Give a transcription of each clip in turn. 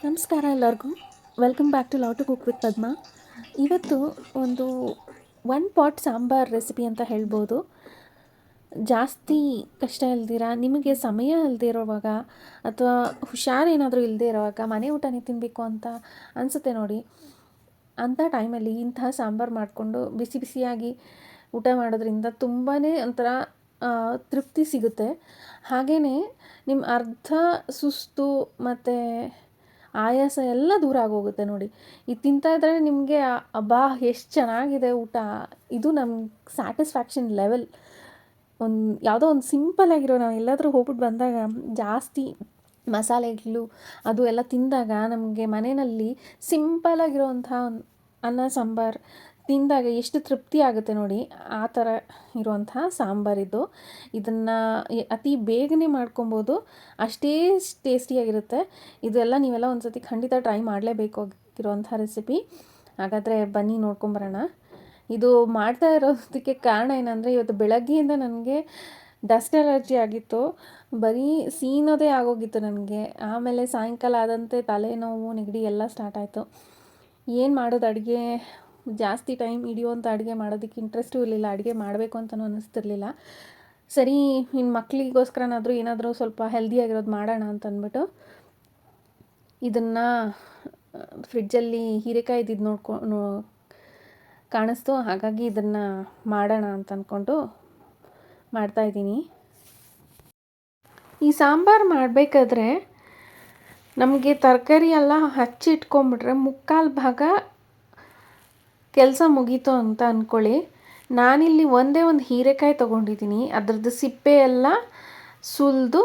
ನಮಸ್ಕಾರ ಎಲ್ಲರಿಗೂ. Welcome back to love to cook with Padma. ಇವತ್ತು ಒಂದು ಒನ್ ಪಾಟ್ ಸಾಂಬಾರ್ ರೆಸಿಪಿ ಅಂತ ಹೇಳ್ಬೋದು. ಜಾಸ್ತಿ ಕಷ್ಟ ಇಲ್ದಿರ, ನಿಮಗೆ ಸಮಯ ಇಲ್ಲದೆ ಇರೋವಾಗ ಅಥವಾ ಹುಷಾರೇನಾದರೂ ಇಲ್ಲದೆ ಇರೋವಾಗ ಮನೆ ಊಟನೇ ತಿನ್ನಬೇಕು ಅಂತ ಅನಿಸುತ್ತೆ ನೋಡಿ. ಅಂಥ ಟೈಮಲ್ಲಿ ಇಂತಹ ಸಾಂಬಾರು ಮಾಡಿಕೊಂಡು ಬಿಸಿ ಬಿಸಿಯಾಗಿ ಊಟ ಮಾಡೋದ್ರಿಂದ ತುಂಬಾ ಒಂಥರ ತೃಪ್ತಿ ಸಿಗುತ್ತೆ. ಹಾಗೆಯೇ ನಿಮ್ಮ ಅರ್ಧ ಸುಸ್ತು ಮತ್ತು ಆಯಾಸ ಎಲ್ಲ ದೂರ ಆಗೋಗುತ್ತೆ ನೋಡಿ. ಇದು ತಿಂತಾಯಿದ್ರೆ ನಿಮಗೆ ಅಬ್ಬಾ ಎಷ್ಟು ಚೆನ್ನಾಗಿದೆ ಊಟ, ಇದು ನಮ್ಗೆ ಸ್ಯಾಟಿಸ್ಫ್ಯಾಕ್ಷನ್ ಲೆವೆಲ್. ಯಾವುದೋ ಒಂದು ಸಿಂಪಲ್ಲಾಗಿರೋ, ನಾವು ಎಲ್ಲಾದರೂ ಹೋಗ್ಬಿಟ್ಟು ಬಂದಾಗ ಜಾಸ್ತಿ ಮಸಾಲೆಗಳು ಅದು ಎಲ್ಲ ತಿಂದಾಗ ನಮಗೆ ಮನೆಯಲ್ಲಿ ಸಿಂಪಲ್ಲಾಗಿರೋವಂಥ ಅನ್ನ ಸಾಂಬಾರು ತಿಂದಾಗ ಎಷ್ಟು ತೃಪ್ತಿ ಆಗುತ್ತೆ ನೋಡಿ. ಆ ಥರ ಇರುವಂತಹ ಸಾಂಬಾರಿದ್ದು. ಇದನ್ನು ಅತಿ ಬೇಗನೆ ಮಾಡ್ಕೊಬೋದು, ಅಷ್ಟೇ ಟೇಸ್ಟಿಯಾಗಿರುತ್ತೆ. ಇದೆಲ್ಲ ನೀವೆಲ್ಲ ಒಂದು ಸತಿ ಖಂಡಿತ ಟ್ರೈ ಮಾಡಲೇಬೇಕಾಗಿರುವಂಥ ರೆಸಿಪಿ. ಹಾಗಾದರೆ ಬನ್ನಿ ನೋಡ್ಕೊಂಬರೋಣ. ಇದು ಮಾಡ್ತಾ ಇರೋದಕ್ಕೆ ಕಾರಣ ಏನಂದರೆ, ಇವತ್ತು ಬೆಳಗ್ಗೆಯಿಂದ ನನಗೆ ಡಸ್ಟ್ ಅಲರ್ಜಿ ಆಗಿತ್ತು. ಬರೀ ಸೀನೋದೇ ಆಗೋಗಿತ್ತು ನನಗೆ. ಆಮೇಲೆ ಸಾಯಂಕಾಲ ಆದಂತೆ ತಲೆನೋವು, ನೆಗಡಿ ಎಲ್ಲ ಸ್ಟಾರ್ಟ್ ಆಯಿತು. ಏನು ಮಾಡೋದು, ಅಡುಗೆ ಜಾಸ್ತಿ ಟೈಮ್ ಹಿಡಿಯುವಂಥ ಅಡುಗೆ ಮಾಡೋದಕ್ಕೆ ಇಂಟ್ರೆಸ್ಟೂ ಇರಲಿಲ್ಲ, ಅಡುಗೆ ಮಾಡಬೇಕು ಅಂತಲೂ ಅನ್ನಿಸ್ತಿರ್ಲಿಲ್ಲ. ಸರಿ, ಇನ್ನು ಮಕ್ಕಳಿಗೋಸ್ಕರನಾದರೂ ಏನಾದರೂ ಸ್ವಲ್ಪ ಹೆಲ್ದಿಯಾಗಿರೋದು ಮಾಡೋಣ ಅಂತ ಅಂದ್ಬಿಟ್ಟು ಇದನ್ನು ಫ್ರಿಡ್ಜಲ್ಲಿ ಹೀರೆಕಾಯಿ ಇದ್ದಿದ್ದು ಕಾಣಿಸ್ತು. ಹಾಗಾಗಿ ಇದನ್ನು ಮಾಡೋಣ ಅಂತ ಅಂದ್ಕೊಂಡು ಮಾಡ್ತಾಯಿದ್ದೀನಿ. ಈ ಸಾಂಬಾರು ಮಾಡಬೇಕಾದ್ರೆ ನಮಗೆ ತರಕಾರಿ ಎಲ್ಲ ಹಚ್ಚಿಟ್ಕೊಂಬಿಟ್ರೆ ಮುಕ್ಕಾಲು ಭಾಗ ಕೆಲಸ ಮುಗೀತು ಅಂತ ಅಂದ್ಕೊಳ್ಳಿ. ನಾನಿಲ್ಲಿ ಒಂದೇ ಒಂದು ಹೀರೆಕಾಯಿ ತೊಗೊಂಡಿದ್ದೀನಿ. ಅದರದ್ದು ಸಿಪ್ಪೆ ಎಲ್ಲ ಸುಲಿದು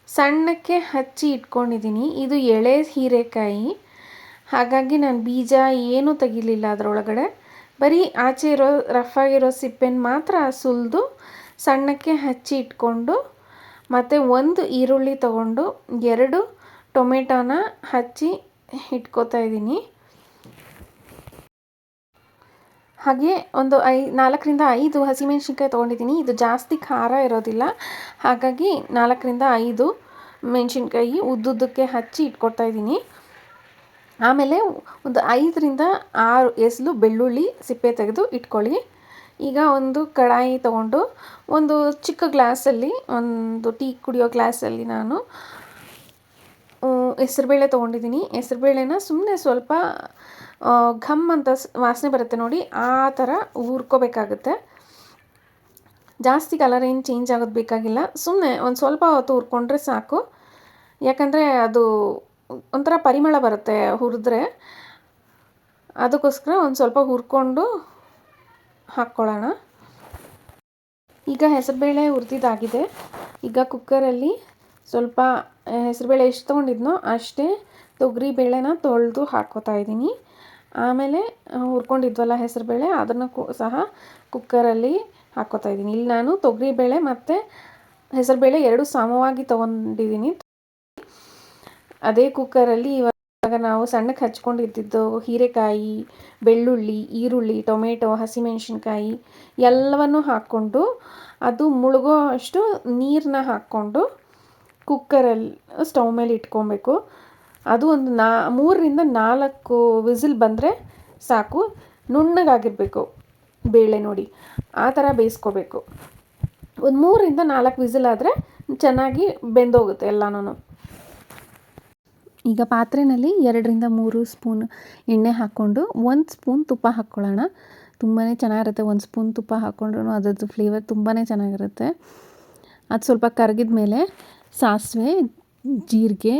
ಸಣ್ಣಕ್ಕೆ ಹಚ್ಚಿ ಇಟ್ಕೊಂಡಿದ್ದೀನಿ. ಇದು ಎಳೆ ಹೀರೆಕಾಯಿ, ಹಾಗಾಗಿ ನಾನು ಬೀಜ ಏನೂ ತೆಗಿಲಿಲ್ಲ ಅದರೊಳಗಡೆ. ಬರೀ ಆಚೆ ಇರೋ ರಫ್ ಆಗಿರೋ ಸಿಪ್ಪೆನ ಮಾತ್ರ ಸುಲಿದು ಸಣ್ಣಕ್ಕೆ ಹಚ್ಚಿ ಇಟ್ಕೊಂಡು, ಮತ್ತು ಒಂದು ಈರುಳ್ಳಿ ತೊಗೊಂಡು 2 ಟೊಮೆಟೊನ ಹಚ್ಚಿ ಇಟ್ಕೋತಾ ಇದ್ದೀನಿ. ಹಾಗೆ ಒಂದು 4ರಿಂದ 5 ಹಸಿಮೆಣ್ಸಿನ್ಕಾಯಿ ತೊಗೊಂಡಿದ್ದೀನಿ. ಇದು ಜಾಸ್ತಿ ಖಾರ ಇರೋದಿಲ್ಲ, ಹಾಗಾಗಿ 4ರಿಂದ 5 ಮೆಣಸಿನ್ಕಾಯಿ ಉದ್ದುದ್ದಕ್ಕೆ ಹಚ್ಚಿ ಇಟ್ಕೊತಾ ಇದ್ದೀನಿ. ಆಮೇಲೆ ಒಂದು 5ರಿಂದ 6 ಎಸಳು ಬೆಳ್ಳುಳ್ಳಿ ಸಿಪ್ಪೆ ತೆಗೆದು ಇಟ್ಕೊಳ್ಳಿ. ಈಗ ಒಂದು ಕಡಾಯಿ ತೊಗೊಂಡು ಒಂದು ಚಿಕ್ಕ ಗ್ಲಾಸಲ್ಲಿ, ಒಂದು ಟೀ ಕುಡಿಯೋ ಗ್ಲಾಸಲ್ಲಿ ನಾನು ಹೆಸರುಬೇಳೆ ತೊಗೊಂಡಿದ್ದೀನಿ. ಹೆಸರುಬೇಳೆನ ಸುಮ್ಮನೆ ಸ್ವಲ್ಪ ಘಮ್ ಅಂತ ವಾಸನೆ ಬರುತ್ತೆ ನೋಡಿ, ಆ ಥರ ಹುರ್ಕೋಬೇಕಾಗುತ್ತೆ. ಜಾಸ್ತಿ ಕಲರ್ ಏನು ಚೇಂಜ್ ಆಗೋದು ಬೇಕಾಗಿಲ್ಲ, ಸುಮ್ಮನೆ ಒಂದು ಸ್ವಲ್ಪ ಹೊತ್ತು ಹುರ್ಕೊಂಡ್ರೆ ಸಾಕು. ಯಾಕಂದರೆ ಅದು ಒಂಥರ ಪರಿಮಳ ಬರುತ್ತೆ ಹುರಿದ್ರೆ, ಅದಕ್ಕೋಸ್ಕರ ಒಂದು ಸ್ವಲ್ಪ ಹುರ್ಕೊಂಡು ಹಾಕ್ಕೊಳ್ಳೋಣ. ಈಗ ಹೆಸರುಬೇಳೆ ಹುರಿದಿದ್ದಾಗಿದೆ. ಈಗ ಕುಕ್ಕರಲ್ಲಿ ಸ್ವಲ್ಪ ಹೆಸರುಬೇಳೆ ಎಷ್ಟು ತೊಗೊಂಡಿದ್ನೋ ಅಷ್ಟೇ ತೊಗರಿಬೇಳೆನ ತೊಳೆದು ಹಾಕ್ಕೋತಾ ಇದ್ದೀನಿ. ಆಮೇಲೆ ಹುರ್ಕೊಂಡಿದ್ವಲ್ಲ ಹೆಸರುಬೇಳೆ, ಅದನ್ನು ಸಹ ಕುಕ್ಕರಲ್ಲಿ ಹಾಕ್ಕೋತಾ ಇದ್ದೀನಿ. ಇಲ್ಲಿ ನಾನು ತೊಗರಿಬೇಳೆ ಮತ್ತು ಹೆಸರುಬೇಳೆ 2 ಸಮವಾಗಿ ತೊಗೊಂಡಿದ್ದೀನಿ. ಅದೇ ಕುಕ್ಕರಲ್ಲಿ ಇವಾಗ ನಾವು ಸಣ್ಣಕ್ಕೆ ಹಚ್ಕೊಂಡಿದ್ದಿದ್ದು ಹೀರೆಕಾಯಿ, ಬೆಳ್ಳುಳ್ಳಿ, ಈರುಳ್ಳಿ, ಟೊಮೆಟೊ, ಹಸಿಮೆಣಸಿನ್ಕಾಯಿ ಎಲ್ಲವನ್ನು ಹಾಕ್ಕೊಂಡು ಅದು ಮುಳುಗೋ ಅಷ್ಟು ನೀರನ್ನ ಹಾಕ್ಕೊಂಡು ಕುಕ್ಕರಲ್ಲಿ ಸ್ಟವ್ ಮೇಲೆ ಇಟ್ಕೊಬೇಕು. ಅದು ಒಂದು 3ರಿಂದ 4 ವಿಸಿಲ್ ಬಂದರೆ ಸಾಕು. ನುಣ್ಣಗಾಗಿರಬೇಕು ಬೇಳೆ ನೋಡಿ, ಆ ಥರ ಬೇಯಿಸ್ಕೋಬೇಕು. ಒಂದು 3ರಿಂದ 4 ವಿಸಿಲ್ ಆದರೆ ಚೆನ್ನಾಗಿ ಬೆಂದೋಗುತ್ತೆ ಎಲ್ಲನೂ. ಈಗ ಪಾತ್ರೆಯಲ್ಲಿ 2ರಿಂದ 3 ಸ್ಪೂನ್ ಎಣ್ಣೆ ಹಾಕ್ಕೊಂಡು 1 ಸ್ಪೂನ್ ತುಪ್ಪ ಹಾಕ್ಕೊಳ್ಳೋಣ. ತುಂಬಾ ಚೆನ್ನಾಗಿರುತ್ತೆ. 1 ಸ್ಪೂನ್ ತುಪ್ಪ ಹಾಕ್ಕೊಂಡ್ರೂ ಅದರದ್ದು ಫ್ಲೇವರ್ ತುಂಬಾ ಚೆನ್ನಾಗಿರುತ್ತೆ. ಅದು ಸ್ವಲ್ಪ ಕರಗಿದ ಮೇಲೆ ಸಾಸಿವೆ, ಜೀರಿಗೆ,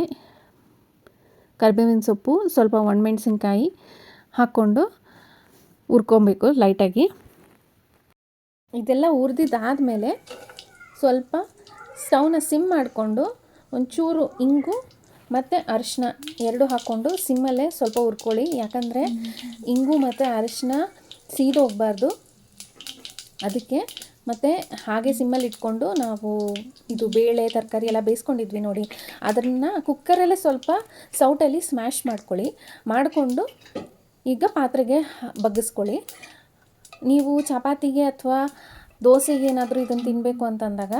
ಕರಿಬೇವಿನ ಸೊಪ್ಪು, ಸ್ವಲ್ಪ ಒಣಮೆಣಸಿನ್ಕಾಯಿ ಹಾಕ್ಕೊಂಡು ಹುರ್ಕೊಬೇಕು ಲೈಟಾಗಿ. ಇದೆಲ್ಲ ಹುರಿದಿದ್ದಾದಮೇಲೆ ಸ್ವಲ್ಪ ಸ್ಟವ್ನ ಸಿಮ್ ಮಾಡಿಕೊಂಡು ಒಂಚೂರು ಇಂಗು ಮತ್ತು ಅರಿಶಿನ 2 ಹಾಕ್ಕೊಂಡು ಸಿಮ್ಮಲ್ಲೇ ಸ್ವಲ್ಪ ಹುರ್ಕೊಳ್ಳಿ. ಯಾಕಂದರೆ ಇಂಗು ಮತ್ತು ಅರಿಶಿನ ಸೀದೋಗಬಾರ್ದು ಅದಕ್ಕೆ. ಮತ್ತು ಹಾಗೆ ಸಿಮ್ಮಲ್ಲಿ ಇಟ್ಕೊಂಡು ನಾವು ಇದು ಬೇಳೆ ತರಕಾರಿ ಎಲ್ಲ ಬೇಯಿಸ್ಕೊಂಡಿದ್ವಿ ನೋಡಿ, ಅದನ್ನು ಕುಕ್ಕರಲ್ಲೇ ಸ್ವಲ್ಪ ಸೌಟಲ್ಲಿ ಸ್ಮ್ಯಾಶ್ ಮಾಡಿಕೊಂಡು ಈಗ ಪಾತ್ರೆಗೆ ಬಗ್ಗಿಸ್ಕೊಳ್ಳಿ. ನೀವು ಚಪಾತಿಗೆ ಅಥವಾ ದೋಸೆಗೆ ಏನಾದರೂ ಇದನ್ನು ತಿನ್ನಬೇಕು ಅಂತಂದಾಗ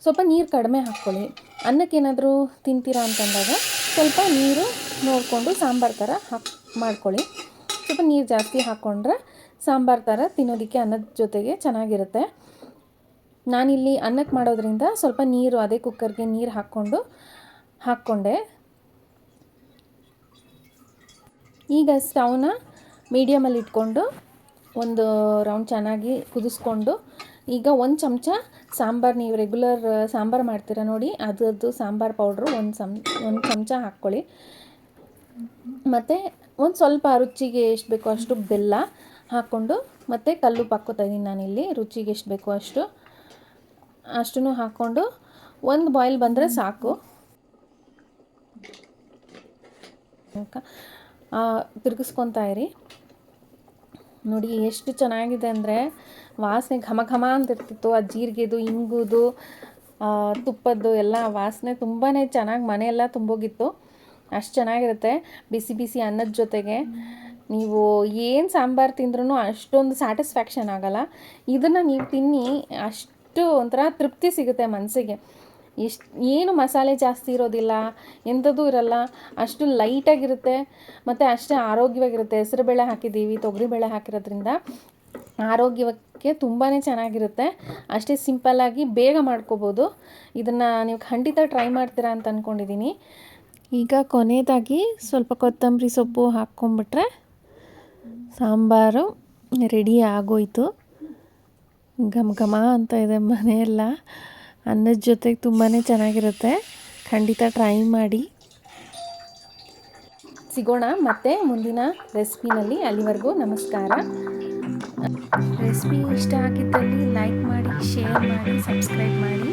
ಸ್ವಲ್ಪ ನೀರು ಕಡಿಮೆ ಹಾಕ್ಕೊಳ್ಳಿ. ಅನ್ನಕ್ಕೇನಾದರೂ ತಿಂತೀರಾ ಅಂತಂದಾಗ ಸ್ವಲ್ಪ ನೀರು ನೋಡಿಕೊಂಡು ಸಾಂಬಾರು ಥರ ಮಾಡ್ಕೊಳ್ಳಿ. ಸ್ವಲ್ಪ ನೀರು ಜಾಸ್ತಿ ಹಾಕ್ಕೊಂಡ್ರೆ ಸಾಂಬಾರು ಥರ ತಿನ್ನೋದಕ್ಕೆ ಅನ್ನದ ಜೊತೆಗೆ ಚೆನ್ನಾಗಿರುತ್ತೆ. ನಾನಿಲ್ಲಿ ಅನ್ನಕ್ಕೆ ಮಾಡೋದ್ರಿಂದ ಸ್ವಲ್ಪ ನೀರು ಅದೇ ಕುಕ್ಕರ್ಗೆ ನೀರು ಹಾಕ್ಕೊಂಡೆ. ಈಗ ಸ್ಟವ್ನ ಮೀಡಿಯಮಲ್ಲಿ ಇಟ್ಕೊಂಡು ಒಂದು ರೌಂಡ್ ಚೆನ್ನಾಗಿ ಕುದಿಸ್ಕೊಂಡು, ಈಗ ಒಂದು ಚಮಚ ಸಾಂಬಾರು, ನೀವು ರೆಗ್ಯುಲರ್ ಸಾಂಬಾರು ಮಾಡ್ತೀರಾ ನೋಡಿ ಅದರದ್ದು ಸಾಂಬಾರು ಪೌಡ್ರು ಒಂದು ಚಮಚ ಹಾಕ್ಕೊಳ್ಳಿ. ಮತ್ತು ಒಂದು ಸ್ವಲ್ಪ ರುಚಿಗೆ ಎಷ್ಟು ಬೇಕೋ ಅಷ್ಟು ಬೆಲ್ಲ ಹಾಕ್ಕೊಂಡು, ಮತ್ತು ಕಲ್ಲುಪ್ಪು ಹಾಕ್ಕೋತಾಯಿದ್ದೀನಿ ನಾನಿಲ್ಲಿ ರುಚಿಗೆ ಎಷ್ಟು ಬೇಕೋ ಅಷ್ಟನ್ನು ಹಾಕ್ಕೊಂಡು ಒಂದು ಬಾಯ್ಲ್ ಬಂದರೆ ಸಾಕು. ತಿರುಗಿಸ್ಕೊತಾ ಇರಿ. ನೋಡಿ ಎಷ್ಟು ಚೆನ್ನಾಗಿದೆ ಅಂದರೆ ವಾಸನೆ ಘಮ ಘಮ ಅಂತಿರ್ತಿತ್ತು. ಆ ಜೀರಿಗೆದು, ಇಂಗುದು, ತುಪ್ಪದ್ದು ಎಲ್ಲ ವಾಸನೆ ತುಂಬಾ ಚೆನ್ನಾಗಿ ಮನೆಯೆಲ್ಲ ತುಂಬೋಗಿತ್ತು. ಅಷ್ಟು ಚೆನ್ನಾಗಿರುತ್ತೆ ಬಿಸಿ ಬಿಸಿ ಅನ್ನದ ಜೊತೆಗೆ. ನೀವು ಏನು ಸಾಂಬಾರು ತಿಂದ್ರೂ ಅಷ್ಟೊಂದು ಸ್ಯಾಟಿಸ್ಫ್ಯಾಕ್ಷನ್ ಆಗೋಲ್ಲ. ಇದನ್ನು ನೀವು ತಿನ್ನಿ, ಅಷ್ಟು ಒಂಥರ ತೃಪ್ತಿ ಸಿಗುತ್ತೆ ಮನಸ್ಸಿಗೆ. ಏನು ಮಸಾಲೆ ಜಾಸ್ತಿ ಇರೋದಿಲ್ಲ, ಎಂಥದ್ದು ಇರೋಲ್ಲ, ಅಷ್ಟು ಲೈಟಾಗಿರುತ್ತೆ ಮತ್ತು ಅಷ್ಟೇ ಆರೋಗ್ಯವಾಗಿರುತ್ತೆ. ಹೆಸರುಬೇಳೆ ಹಾಕಿದ್ದೀವಿ, ತೊಗರಿಬೇಳೆ ಹಾಕಿರೋದ್ರಿಂದ ಆರೋಗ್ಯಕ್ಕೆ ತುಂಬಾ ಚೆನ್ನಾಗಿರುತ್ತೆ. ಅಷ್ಟೇ ಸಿಂಪಲ್ಲಾಗಿ ಬೇಗ ಮಾಡ್ಕೋಬೋದು. ಇದನ್ನು ನೀವು ಖಂಡಿತ ಟ್ರೈ ಮಾಡ್ತೀರಾ ಅಂತ ಅಂದ್ಕೊಂಡಿದ್ದೀನಿ. ಈಗ ಕೊನೆಯದಾಗಿ ಸ್ವಲ್ಪ ಕೊತ್ತಂಬರಿ ಸೊಪ್ಪು ಹಾಕ್ಕೊಂಬಿಟ್ರೆ ಸಾಂಬಾರು ರೆಡಿ ಆಗೋಯ್ತು. ಘಮ ಘಮ ಅಂತ ಇದೆ ಮನೆಯೆಲ್ಲ. ಅನ್ನದ ಜೊತೆಗೆ ತುಂಬಾ ಚೆನ್ನಾಗಿರುತ್ತೆ. ಖಂಡಿತ ಟ್ರೈ ಮಾಡಿ. ಸಿಗೋಣ ಮತ್ತೆ ಮುಂದಿನ ರೆಸಿಪಿನಲ್ಲಿ. ಅಲ್ಲಿವರೆಗೂ ನಮಸ್ಕಾರ. ರೆಸಿಪಿ ಇಷ್ಟ ಆಗಿದ್ದಲ್ಲಿ ಲೈಕ್ ಮಾಡಿ, ಶೇರ್ ಮಾಡಿ, ಸಬ್ಸ್ಕ್ರೈಬ್ ಮಾಡಿ.